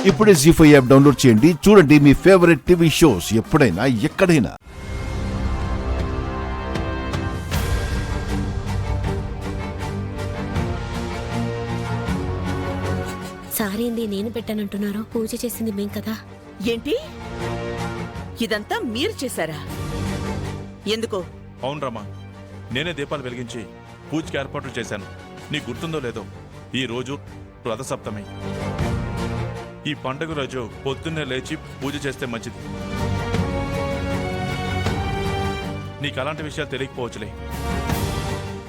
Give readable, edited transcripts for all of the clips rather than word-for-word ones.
ఇప్పుడే జీ5 app download చేయండి. చూడండి మీ ఫేవరెట్ టీవీ షోస్ ఎప్పుడైనా ఎక్కడైనా. సారేంది నేను పెట్టానంటున్నారు? పూజ చేసింది మేం కదా. ఏంటి ఇదంతా మీరు చేశారా? ఎందుకో? అవును రమా, నేనే దీపాలు వెలిగించి పూజకి ఏర్పాట్లు చేశాను. నీకు గుర్తుందో లేదో, ఈ రోజు రథసప్తమి. ఈ పండుగ రోజు పొద్దున్నే లేచి పూజ చేస్తే మంచిది. నీకు అలాంటి విషయాలు తెలియకపోవచ్చులే.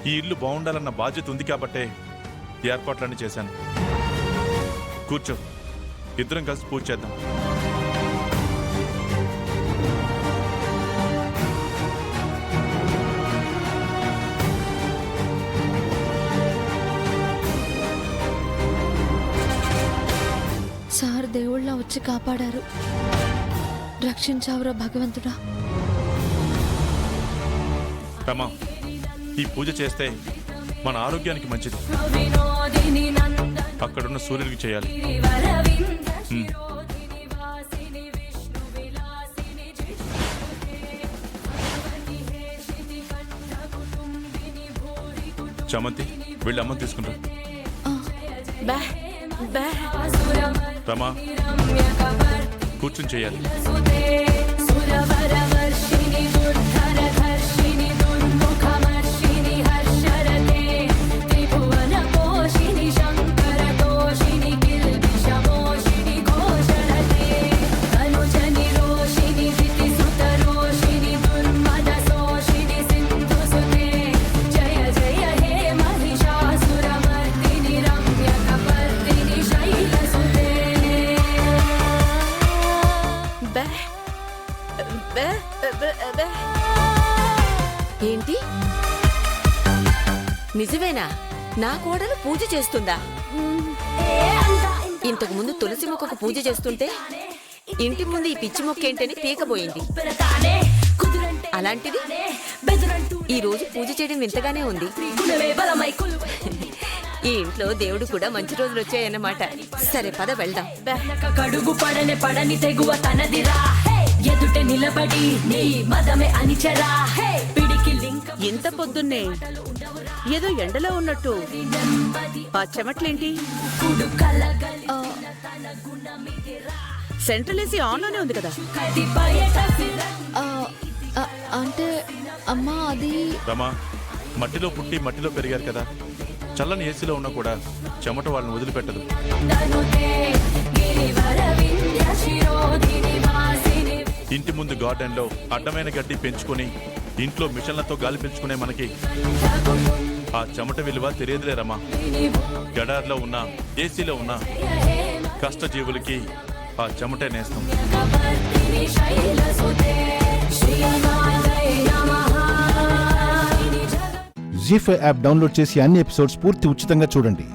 ఈ ఇల్లు బాగుండాలన్న బాధ్యత ఉంది కాబట్టే ఏర్పాట్లన్నీ చేశాను. కూర్చో, ఇద్దరం కలిసి పూజ చేద్దాం. సార్ దేవుళ్ళ వచ్చి కాపాడారు. రక్షించావురా భగవంతుడా. రమా, ఈ పూజ చేస్తే మన ఆరోగ్యానికి మంచిది. అక్కడున్న సూర్యుడికి చేయాలి. చమంతి, వెళ్ళి అమ్మని తీసుకుంటా. రమా, కూర్చుని చేయాలి. ఏంటి నిజమేనా? నా కోడలు పూజ చేస్తుందా? ఇంతకు ముందు తులసి మొక్కకు పూజ చేస్తుంటే ఇంటి ముందు ఈ పిచ్చి మొక్క ఏంటని పీకబోయింది. అలాంటిది ఈ రోజు పూజ చేయడం వింతగానే ఉంది. ఈ ఇంట్లో దేవుడు కూడా మంచి రోజులు వచ్చాయన్నమాట. సరే పద వెళ్దాం. కడుగు పడని తెగువ తనదిరా, ఎదుట నిలబడి నీ మదమే అనిచరా. ఇంత పొద్దున్నే ఏదో ఎండలో ఉన్నట్టు ఆ చెమట్లేంటి? సెంట్రల్ ఏసీ ఆన్ లోనే ఉంది కదా. అంటే అమ్మా అది రమా, మట్టిలో పుట్టి మట్టిలో పెరిగారు కదా. చల్లని ఏసీలో ఉన్నా కూడా చెమట వాళ్ళని వదిలిపెట్టదు. ఇంటి ముందు గార్డెన్ లో అడ్డమైన గడ్డి పెంచుకొని ఇంట్లో మిషన్లతో గాలి పెంచుకునే మనకి ఆ చెమట విలువ తెలియదులే రమా. గడార్లో ఉన్న ఏసీలో ఉన్న కష్టజీవులకి ఆ చెమటే నేస్తం. జీ5 యాప్ డౌన్లోడ్ చేసి అన్ని ఎపిసోడ్స్ పూర్తి ఉచితంగా చూడండి.